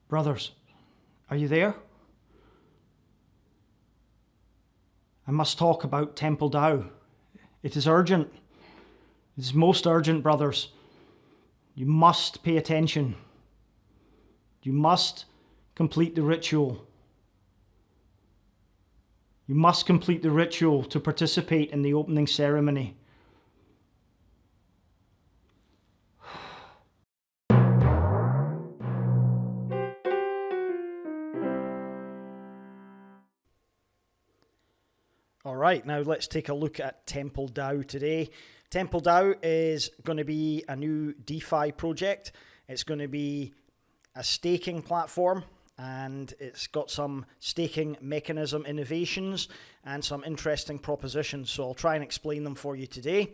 Brothers, are you there? I must talk about TempleDAO. It is urgent. It is most urgent, brothers. You must pay attention. You must complete the ritual. You must complete the ritual to participate in the opening ceremony. All right, now let's take a look at TempleDAO today. TempleDAO is going to be a new DeFi project. It's going to be a staking platform, and it's got some staking mechanism innovations and some interesting propositions. So I'll try and explain them for you today.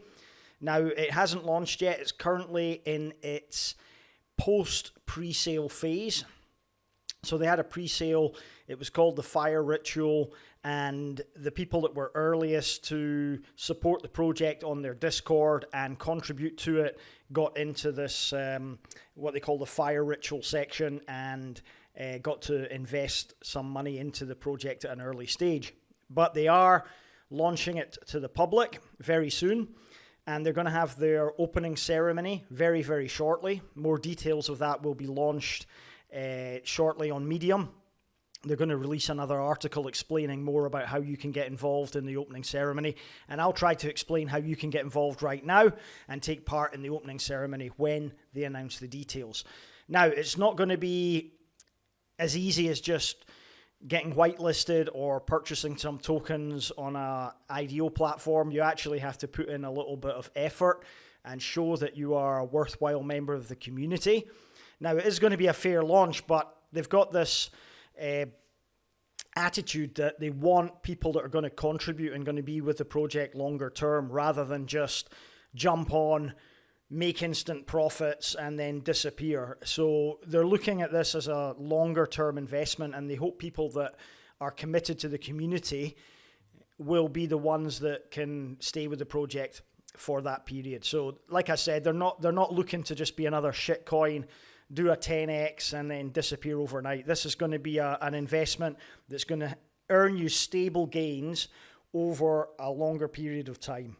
Now, it hasn't launched yet. It's currently in its post-pre-sale phase. So they had a pre-sale, it was called the Fire Ritual, and the people that were earliest to support the project on their Discord and contribute to it got into this, what they call the Fire Ritual section, and got to invest some money into the project at an early stage. But they are launching it to the public very soon, and they're going to have their opening ceremony very, very shortly. More details of that will be launched shortly on Medium. They're going to release another article explaining more about how you can get involved in the opening ceremony, and I'll try to explain how you can get involved right now and take part in the opening ceremony when they announce the details. Now, it's not going to be as easy as just getting whitelisted or purchasing some tokens on a IDO platform. You actually have to put in a little bit of effort and show that you are a worthwhile member of the community. Now, it is going to be a fair launch, but they've got this attitude that they want people that are going to contribute and going to be with the project longer term, rather than just jump on, make instant profits, and then disappear. So they're looking at this as a longer term investment, and they hope people that are committed to the community will be the ones that can stay with the project for that period. So like I said, they're not looking to just be another shitcoin, do a 10x and then disappear overnight. This is going to be an investment that's going to earn you stable gains over a longer period of time.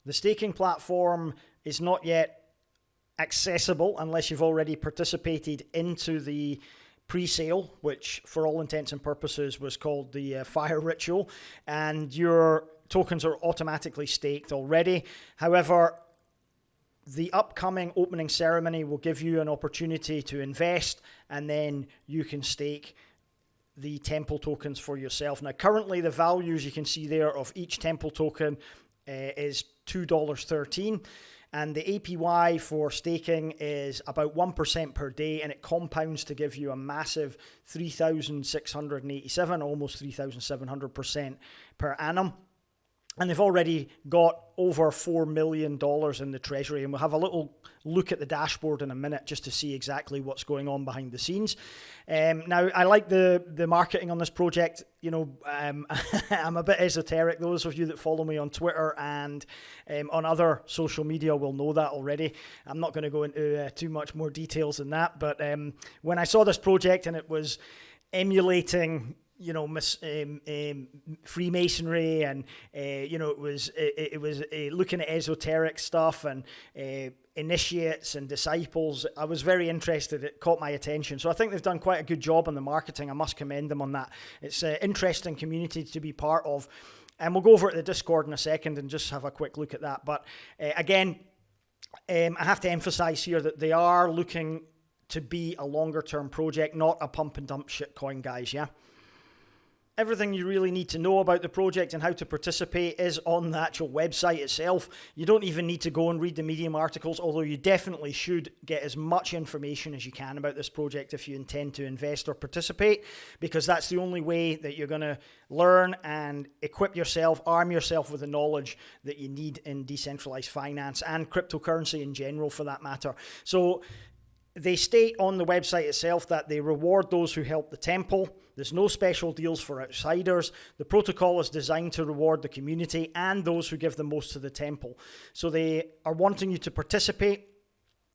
The staking platform is not yet accessible unless you've already participated into the pre-sale, which for all intents and purposes was called the Fire Ritual, and your tokens are automatically staked already. However, the upcoming opening ceremony will give you an opportunity to invest, and then you can stake the Temple tokens for yourself. Now, currently the values you can see there of each Temple token is $2.13, and the APY for staking is about 1% per day, and it compounds to give you a massive 3,687, almost 3,700% per annum. And they've already got over $4 million in the treasury. And we'll have a little look at the dashboard in a minute just to see exactly what's going on behind the scenes. Now, I like the marketing on this project. You know, I'm a bit esoteric. Those of you that follow me on Twitter and on other social media will know that already. I'm not going to go into too much more details than that. But when I saw this project and it was emulating, you know, Freemasonry, and you know, it was looking at esoteric stuff and initiates and disciples, I was very interested. It caught my attention. So I think they've done quite a good job on the marketing. I must commend them on that. It's an interesting community to be part of, and we'll go over to the Discord in a second and just have a quick look at that. But again, I have to emphasize here that they are looking to be a longer term project, not a pump and dump shitcoin, guys. Yeah. Everything you really need to know about the project and how to participate is on the actual website itself. You don't even need to go and read the Medium articles, although you definitely should get as much information as you can about this project if you intend to invest or participate, because that's the only way that you're going to learn and equip yourself, arm yourself with the knowledge that you need in decentralized finance and cryptocurrency in general, for that matter. So they state on the website itself that they reward those who help the temple. There's no special deals for outsiders. The protocol is designed to reward the community and those who give the most to the temple. So they are wanting you to participate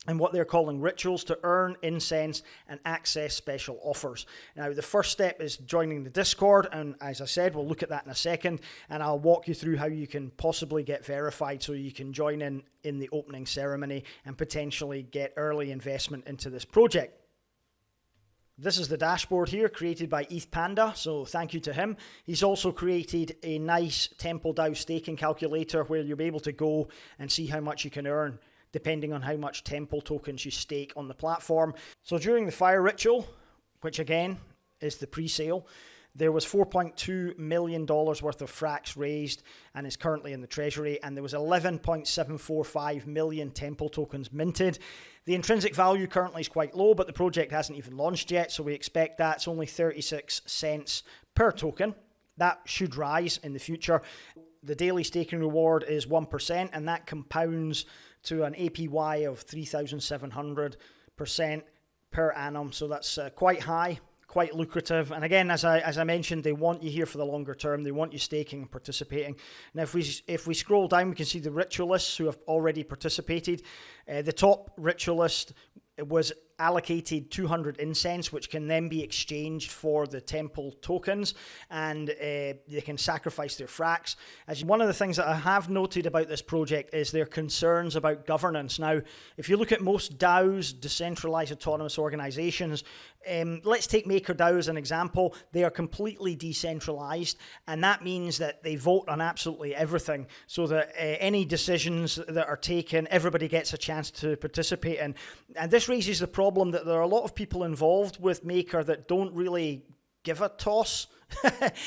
and what they're calling rituals to earn incense and access special offers. Now, the first step is joining the Discord, and as I said, we'll look at that in a second, and I'll walk you through how you can possibly get verified so you can join in the opening ceremony and potentially get early investment into this project. This is the dashboard here, created by ETH Panda, so thank you to him. He's also created a nice TempleDAO staking calculator where you'll be able to go and see how much you can earn depending on how much Temple tokens you stake on the platform. So during the fire ritual, which again is the pre-sale, there was $4.2 million worth of fracks raised and is currently in the treasury, and there was 11.745 million Temple tokens minted. The intrinsic value currently is quite low, but the project hasn't even launched yet, so we expect that's only 36 cents per token. That should rise in the future. The daily staking reward is 1%, and that compounds to an APY of 3,700% per annum. So that's quite high, quite lucrative. And again, as I mentioned, they want you here for the longer term. They want you staking and participating. Now, if we scroll down, we can see the ritualists who have already participated. The top ritualist was allocated 200 incense, which can then be exchanged for the Temple tokens, and they can sacrifice their fracks. As one of the things that I have noted about this project is their concerns about governance. Now, if you look at most DAOs, decentralized autonomous organizations, let's take MakerDAO as an example. They are completely decentralized, and that means that they vote on absolutely everything, so that any decisions that are taken, everybody gets a chance to participate in. And this raises the problem that there are a lot of people involved with Maker that don't really give a toss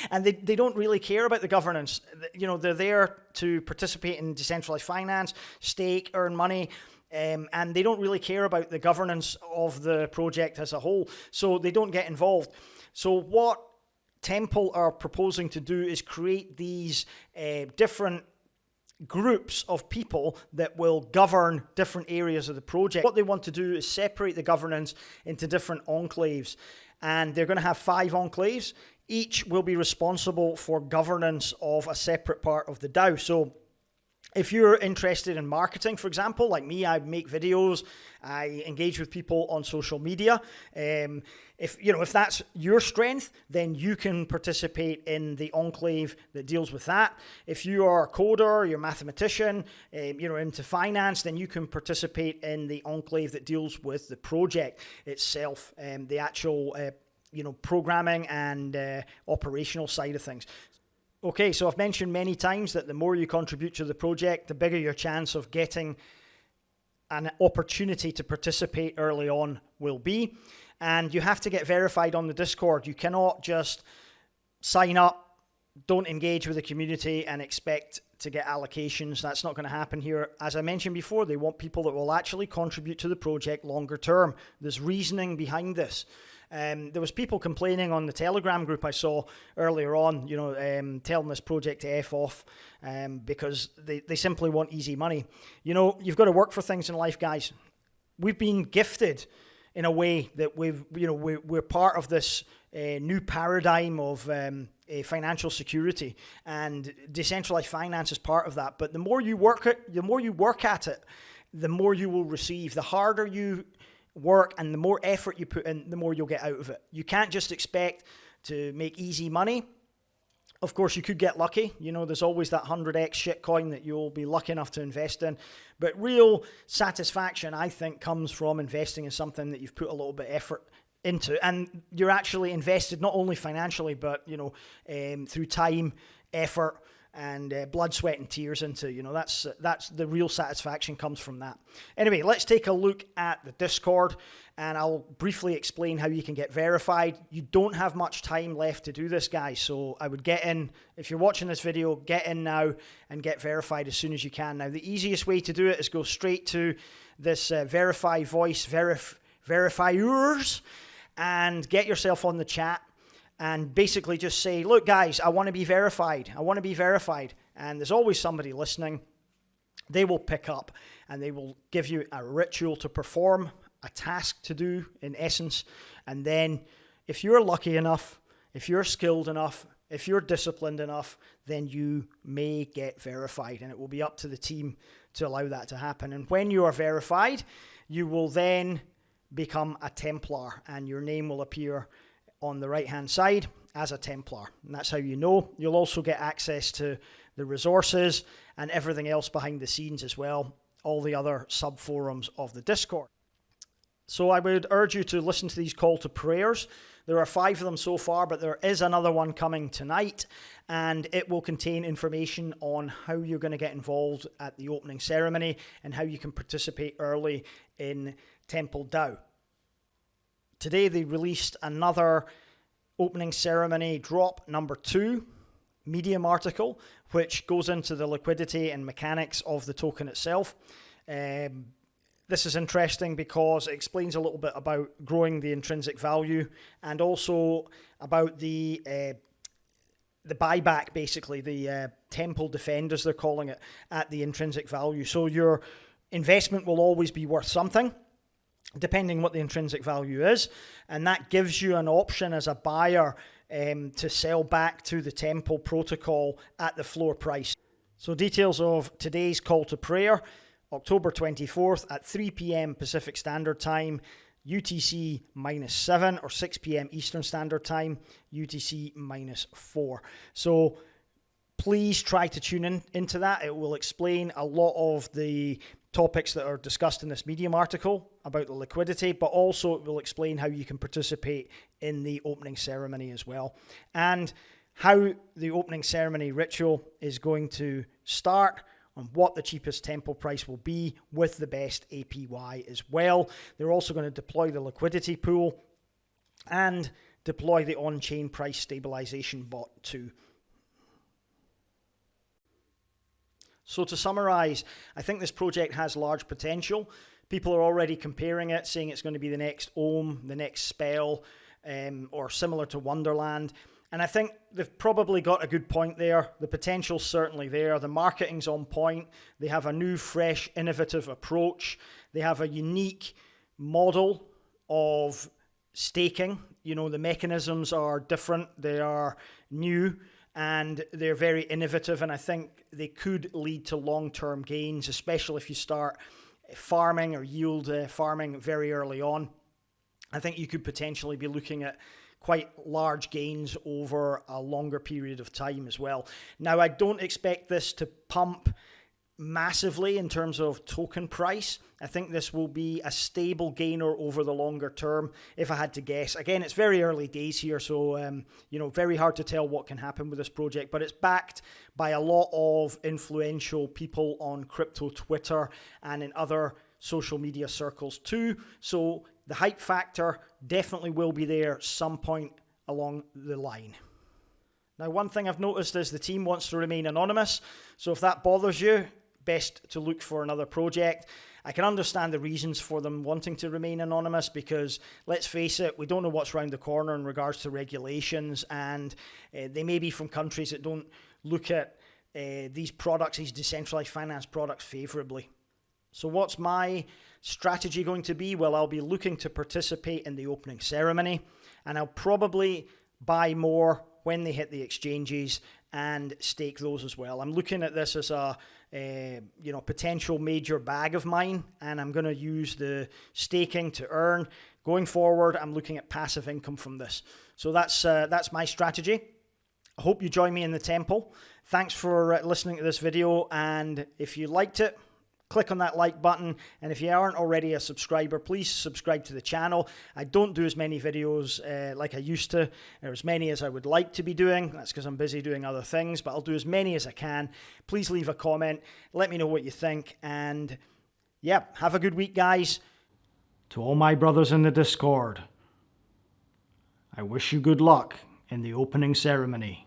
and they don't really care about the governance. You know, they're there to participate in decentralized finance, stake, earn money, and they don't really care about the governance of the project as a whole, so they don't get involved. So what Temple are proposing to do is create these different groups of people that will govern different areas of the project. What they want to do is separate the governance into different enclaves, and they're going to have 5 enclaves. Each will be responsible for governance of a separate part of the DAO. So if you're interested in marketing, for example, like me, I make videos, I engage with people on social media. If that's your strength, then you can participate in the enclave that deals with that. If you are a coder, you're a mathematician, into finance, then you can participate in the enclave that deals with the project itself, the actual programming and operational side of things. Okay, so I've mentioned many times that the more you contribute to the project, the bigger your chance of getting an opportunity to participate early on will be. And you have to get verified on the Discord. You cannot just sign up, don't engage with the community and expect to get allocations. That's not going to happen here. As I mentioned before, they want people that will actually contribute to the project longer term. There's reasoning behind this. There was people complaining on the Telegram group I saw earlier on, telling this project to F off because they simply want easy money. You've got to work for things in life, guys. We've been gifted in a way that we're part of this new paradigm of financial security, and decentralized finance is part of that. But the more you work at it, the more you will receive. The harder you work and the more effort you put in, the more you'll get out of it. You can't just expect to make easy money. Of course, you could get lucky. There's always that 100x shitcoin that you'll be lucky enough to invest in. But real satisfaction, I think, comes from investing in something that you've put a little bit of effort into, and you're actually invested not only financially, but through time, effort, and blood, sweat, and tears into. That's the real satisfaction comes from that. Anyway, let's take a look at the Discord, and I'll briefly explain how you can get verified. You don't have much time left to do this, guys, so I would get in. If you're watching this video, get in now and get verified as soon as you can. Now, the easiest way to do it is go straight to this verify voice verifiers and get yourself on the chat. And basically just say, look, guys, I want to be verified. I want to be verified. And there's always somebody listening. They will pick up and they will give you a ritual to perform, a task to do in essence. And then if you're lucky enough, if you're skilled enough, if you're disciplined enough, then you may get verified. And it will be up to the team to allow that to happen. And when you are verified, you will then become a Templar, and your name will appear on the right hand side as a Templar, and that's how you know. You'll also get access to the resources and everything else behind the scenes as well, all the other sub forums of the Discord. So I would urge you to listen to these call to prayers. There are 5 of them so far, but there is another one coming tonight, and it will contain information on how you're going to get involved at the opening ceremony and how you can participate early in TempleDAO. Today they released another opening ceremony drop, number 2, Medium article, which goes into the liquidity and mechanics of the token itself. This is interesting because it explains a little bit about growing the intrinsic value, and also about the buyback, basically, the temple defenders, they're calling it, at the intrinsic value. So your investment will always be worth something, depending what the intrinsic value is, and that gives you an option as a buyer to sell back to the Temple protocol at the floor price. So details of today's call to prayer: October 24th at 3 p.m. Pacific Standard Time, UTC -7, or 6 p.m. Eastern Standard Time, UTC -4. So please try to tune into that. It will explain a lot of the topics that are discussed in this Medium article about the liquidity, but also it will explain how you can participate in the opening ceremony as well, and how the opening ceremony ritual is going to start, on what the cheapest temple price will be with the best APY as well. They're also going to deploy the liquidity pool and deploy the on-chain price stabilization bot too. So to summarize, I think this project has large potential. People are already comparing it, saying it's going to be the next Ohm, the next Spell, or similar to Wonderland. And I think they've probably got a good point there. The potential's certainly there. The marketing's on point. They have a new, fresh, innovative approach. They have a unique model of staking. You know, the mechanisms are different. They are new, and they're very innovative, and I think they could lead to long-term gains, especially if you start farming or yield farming very early on. I think you could potentially be looking at quite large gains over a longer period of time as well. Now, I don't expect this to pump massively in terms of token price. I think this will be a stable gainer over the longer term, if I had to guess. Again, it's very early days here, so very hard to tell what can happen with this project, but it's backed by a lot of influential people on crypto Twitter and in other social media circles too. So the hype factor definitely will be there some point along the line. Now, one thing I've noticed is the team wants to remain anonymous, so if that bothers you, best to look for another project. I can understand the reasons for them wanting to remain anonymous, because let's face it, we don't know what's around the corner in regards to regulations, and they may be from countries that don't look at these products, these decentralized finance products, favorably. So what's my strategy going to be? Well, I'll be looking to participate in the opening ceremony, and I'll probably buy more when they hit the exchanges and stake those as well. I'm looking at this as a potential major bag of mine, and I'm going to use the staking to earn. Going forward, I'm looking at passive income from this. So that's my strategy. I hope you join me in the temple. Thanks for listening to this video, and if you liked it, click on that like button, and if you aren't already a subscriber, please subscribe to the channel. I don't do as many videos like I used to, or as many as I would like to be doing. That's because I'm busy doing other things, but I'll do as many as I can. Please leave a comment, let me know what you think, and yeah, have a good week, guys. To all my brothers in the Discord, I wish you good luck in the opening ceremony.